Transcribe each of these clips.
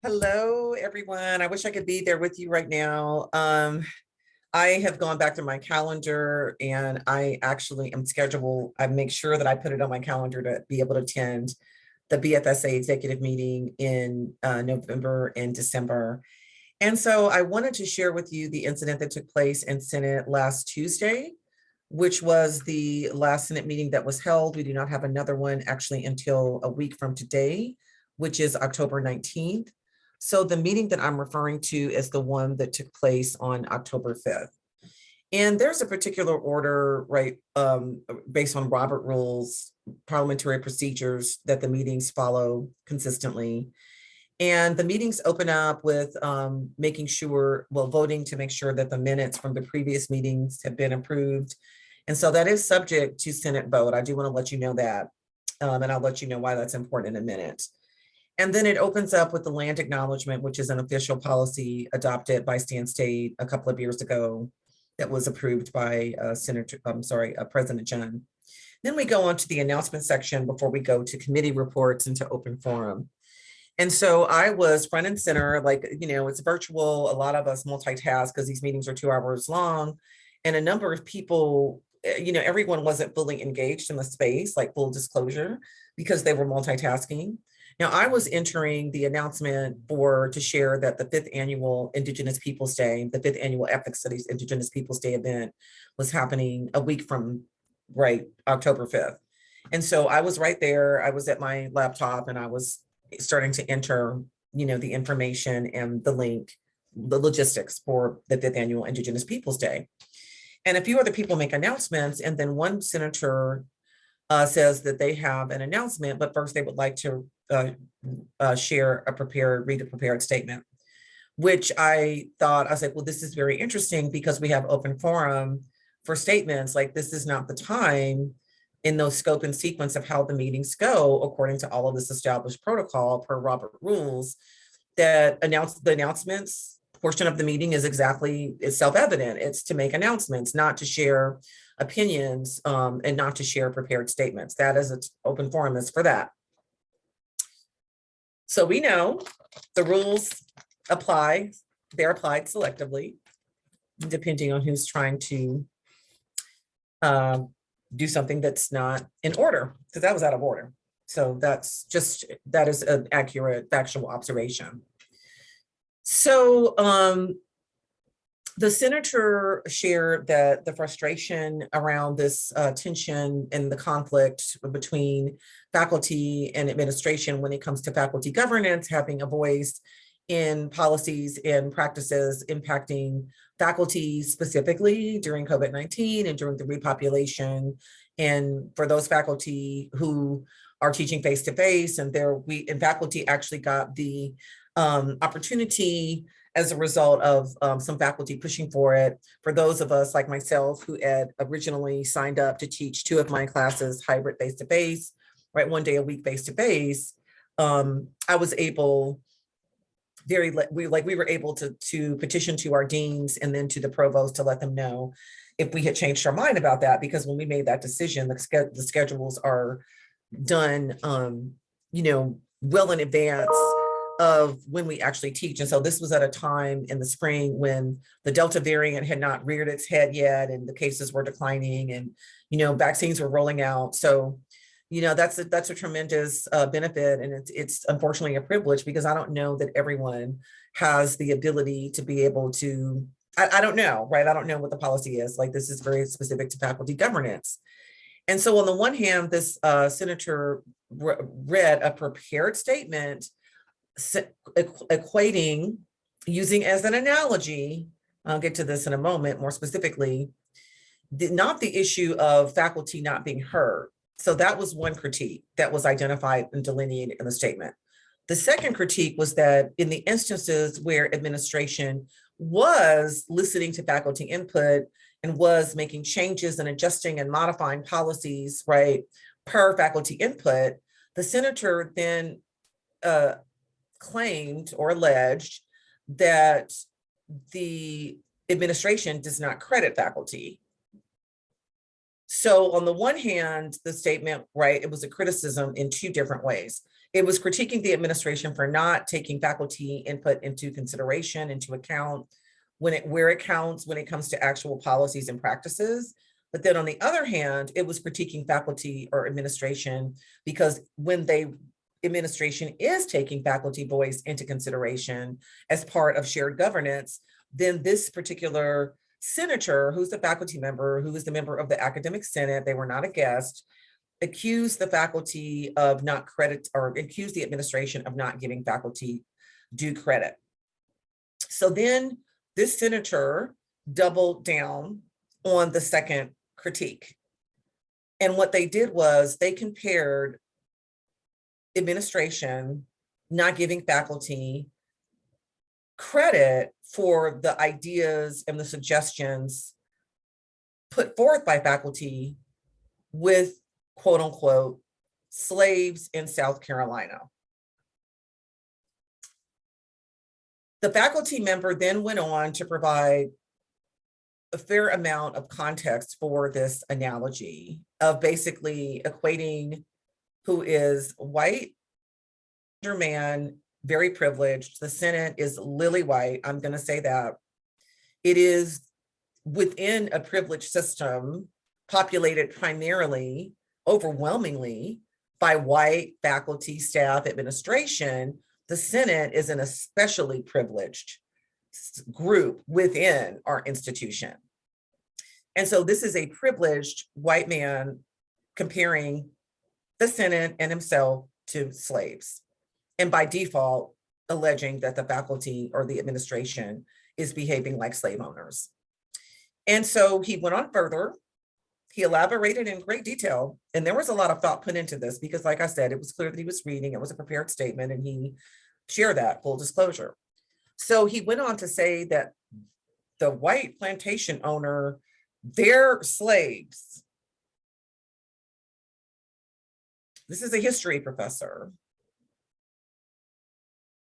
Hello, everyone. I wish I could be there with you right now. I have gone back to my calendar and I actually am scheduled. I make sure that I put it on my calendar to be able to attend the BFSA executive meeting in November and December. And so I wanted to share with you the incident that took place in Senate last Tuesday, which was the last Senate meeting that was held. We do not have another one actually until a week from today, which is October 19th. So the meeting that I'm referring to is the one that took place on October 5th. And there's a particular order, right, based on Robert rules, parliamentary procedures that the meetings follow consistently. And the meetings open up with making sure, well, voting to make sure that the minutes from the previous meetings have been approved. And so that is subject to Senate vote. I do want to let you know that. And I'll let you know why that's important in a minute. And then it opens up with the land acknowledgement, which is an official policy adopted by Stan State a couple of years ago that was approved by President John. Then we go on to the announcement section before we go to committee reports and to open forum. And so I was front and center, like, it's virtual. A lot of us multitask because these meetings are 2 hours long. And a number of people, everyone wasn't fully engaged in the space, like full disclosure, because they were multitasking. Now, I was entering the announcement to share that the 5th annual Indigenous Peoples Day, the 5th annual Ethics Studies Indigenous Peoples Day event was happening a week from, October 5th. And so I was right there. I was at my laptop and I was starting to enter, the information and the link, the logistics for the 5th annual Indigenous Peoples Day. And a few other people make announcements. And then one senator says that they have an announcement, but first they would like to read a prepared statement, which I was like, well, this is very interesting because we have open forum for statements. Like, this is not the time in those scope and sequence of how the meetings go, according to all of this established protocol per Robert rules, that the announcements portion of the meeting is self-evident. It's to make announcements, not to share opinions, and not to share prepared statements. That is an open forum is for that. So we know the rules apply. They're applied selectively, depending on who's trying to do something that's not in order, because that was out of order. So that is an accurate factual observation. So the senator shared that the frustration around this tension and the conflict between faculty and administration when it comes to faculty governance, having a voice in policies and practices impacting faculty specifically during COVID-19 and during the repopulation. And for those faculty who are teaching face-to-face, and faculty actually got the opportunity as a result of some faculty pushing for it. For those of us like myself who had originally signed up to teach 2 of my classes hybrid face-to-face, right, 1 day a week face-to-face, I was able, we were able to petition to our deans and then to the provost to let them know if we had changed our mind about that, because when we made that decision, the schedules are done, well in advance of when we actually teach. And so this was at a time in the spring when the Delta variant had not reared its head yet, and the cases were declining, and, vaccines were rolling out. So, that's a tremendous benefit. And it's unfortunately a privilege, because I don't know that everyone has the ability to be able to, I don't know, right? I don't know what the policy is. Like, this is very specific to faculty governance. And so on the one hand, this senator read a prepared statement equating, using as an analogy, I'll get to this in a moment more specifically, not the issue of faculty not being heard. So that was one critique that was identified and delineated in the statement. The second critique was that in the instances where administration was listening to faculty input and was making changes and adjusting and modifying policies, right, per faculty input, the senator then claimed or alleged that the administration does not credit faculty. So on the one hand, the statement, right, it was a criticism in 2 different ways. It was critiquing the administration for not taking faculty input into consideration, into account, where it counts when it comes to actual policies and practices. But then on the other hand, it was critiquing faculty or administration because when administration is taking faculty voice into consideration as part of shared governance, then this particular senator, who's the faculty member, who is the member of the academic senate, they were not a guest, accused the faculty of not credit, or accused the administration of not giving faculty due credit. So then this senator doubled down on the second critique. And what they did was they compared administration not giving faculty credit for the ideas and the suggestions put forth by faculty with, quote unquote, slaves in South Carolina. The faculty member then went on to provide a fair amount of context for this analogy of basically equating who is white, man, very privileged. The Senate is lily white. I'm going to say that. It is within a privileged system populated primarily, overwhelmingly by white faculty, staff, administration. The Senate is an especially privileged group within our institution. And so this is a privileged white man comparing the Senate and himself to slaves, and by default, alleging that the faculty or the administration is behaving like slave owners. And so he went on further. He elaborated in great detail, and there was a lot of thought put into this because, like I said, it was clear that he was reading, it was a prepared statement, and he shared that, full disclosure. So he went on to say that the white plantation owner, they're slaves. This is a history professor.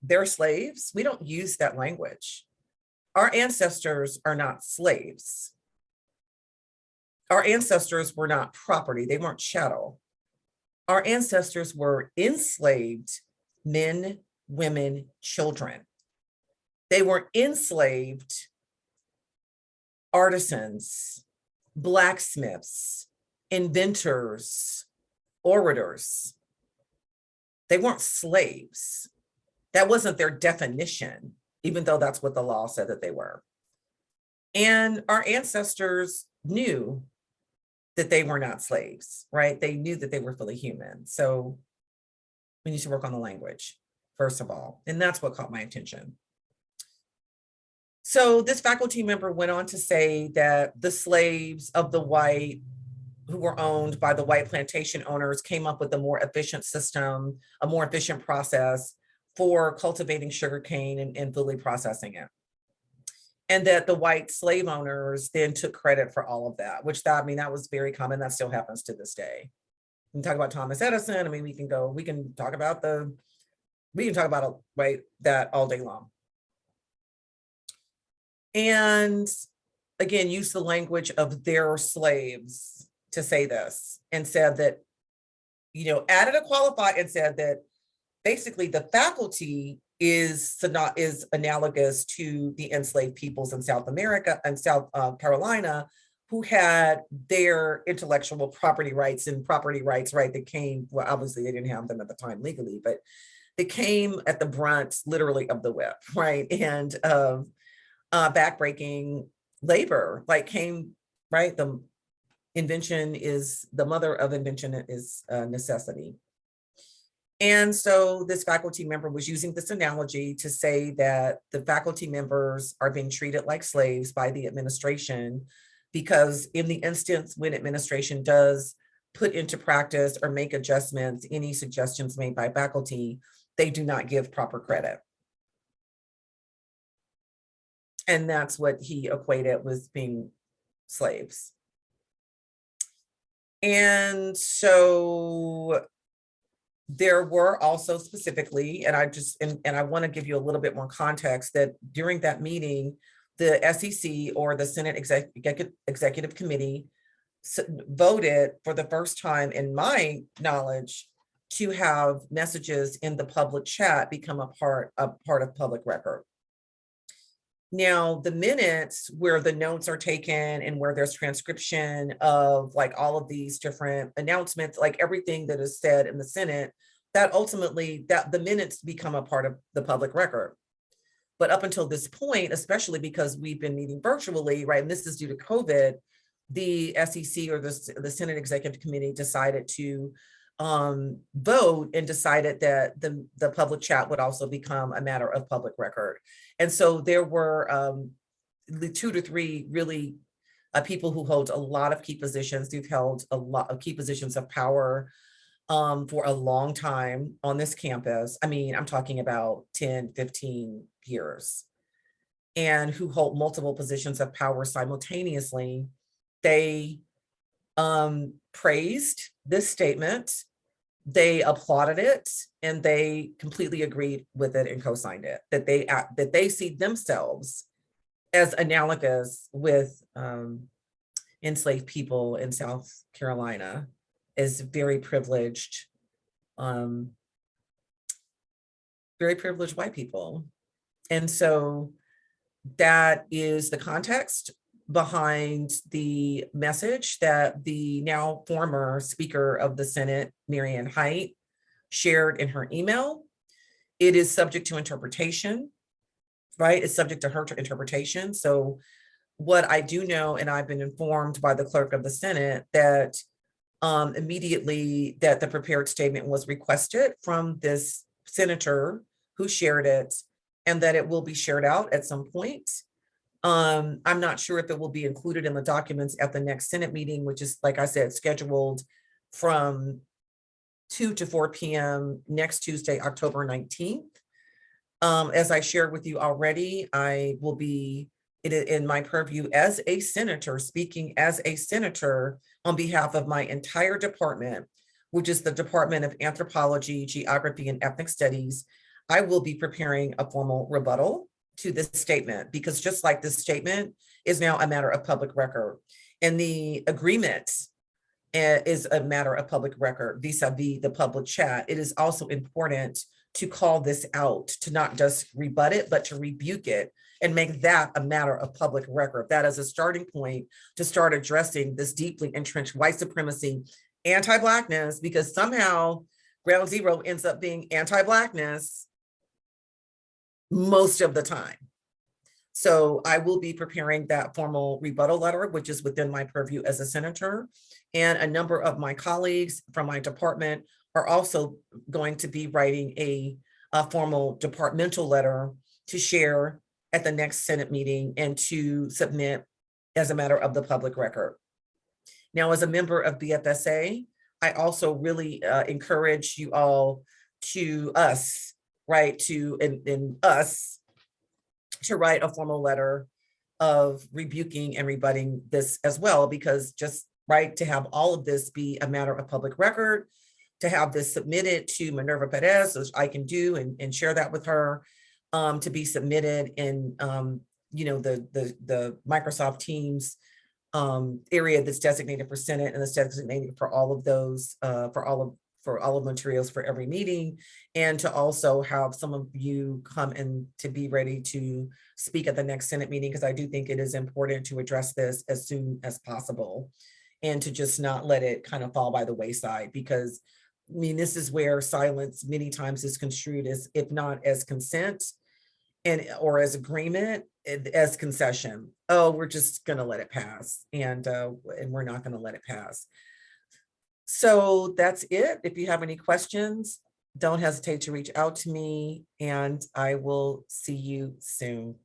They're slaves. We don't use that language. Our ancestors are not slaves. Our ancestors were not property. They weren't chattel. Our ancestors were enslaved men, women, children. They were enslaved artisans, blacksmiths, inventors, orators. They weren't slaves. That wasn't their definition, even though that's what the law said that they were. And our ancestors knew that they were not slaves, right? They knew that they were fully human. So we need to work on the language, first of all. And that's what caught my attention. So this faculty member went on to say that the slaves of the white who were owned by the white plantation owners came up with a more efficient system, a more efficient process for cultivating sugarcane and fully processing it. And that the white slave owners then took credit for all of that, which that was very common. That still happens to this day. We can talk about Thomas Edison. I mean, we can talk about right, that all day long. And again, use the language of their slaves to say this, and said that, added a qualifier and said that basically the faculty is analogous to the enslaved peoples in South America and South Carolina, who had their intellectual property rights, right? They came, well, obviously they didn't have them at the time legally, but they came at the brunt, literally, of the whip, right? And backbreaking labor, came, right? The mother of invention is necessity. And so this faculty member was using this analogy to say that the faculty members are being treated like slaves by the administration, because in the instance when administration does put into practice or make adjustments, any suggestions made by faculty, they do not give proper credit. And that's what he equated with being slaves. And so there were also specifically, and I want to give you a little bit more context, that during that meeting, the SEC, or the Senate Executive Committee, voted for the first time in my knowledge to have messages in the public chat become a part of public record. Now, the minutes where the notes are taken and where there's transcription of like all of these different announcements, like everything that is said in the Senate, that ultimately that the minutes become a part of the public record. But up until this point, especially because we've been meeting virtually, right, and this is due to COVID, the SEC or the Senate Executive Committee decided to vote and decided that the public chat would also become a matter of public record. And so there were the 2 to 3 really people who hold a lot of key positions, who've held a lot of key positions of power for a long time on this campus. I mean, I'm talking about 10, 15 years, and who hold multiple positions of power simultaneously. They praised this statement, they applauded it, and they completely agreed with it and co-signed it, that they see themselves as analogous with enslaved people in South Carolina, as very privileged white people. And so that is the context behind the message that the now former Speaker of the Senate, Marianne Haidt, shared in her email. It is subject to interpretation, right? It's subject to her interpretation. So what I do know, and I've been informed by the clerk of the Senate, that immediately that the prepared statement was requested from this senator who shared it, and that it will be shared out at some point. I'm not sure if it will be included in the documents at the next Senate meeting, which is, like I said, scheduled from 2 to 4 p.m. next Tuesday, October 19th. As I shared with you already, I will be in my purview as a senator, speaking as a senator on behalf of my entire department, which is the Department of Anthropology, Geography, and Ethnic Studies. I will be preparing a formal rebuttal to this statement, because just like this statement is now a matter of public record, and the agreement is a matter of public record vis-a-vis the public chat, it is also important to call this out, to not just rebut it, but to rebuke it and make that a matter of public record. That is a starting point to start addressing this deeply entrenched white supremacy, anti-Blackness, because somehow ground zero ends up being anti-Blackness most of the time. So I will be preparing that formal rebuttal letter, which is within my purview as a senator. And a number of my colleagues from my department are also going to be writing a formal departmental letter to share at the next Senate meeting and to submit as a matter of the public record. Now, as a member of BFSA, I also really encourage you all to us, right, to write a formal letter of rebuking and rebutting this as well, because just right to have all of this be a matter of public record, to have this submitted to Minerva Perez, which I can do and share that with her, to be submitted in the Microsoft Teams area that's designated for Senate, and that's designated for all of those for all of materials for every meeting, and to also have some of you come and to be ready to speak at the next Senate meeting, because I do think it is important to address this as soon as possible and to just not let it kind of fall by the wayside, because I mean, this is where silence many times is construed as, if not as consent or as agreement, as concession. Oh, we're just going to let it pass, and we're not going to let it pass. So that's it. If you have any questions, don't hesitate to reach out to me, and I will see you soon.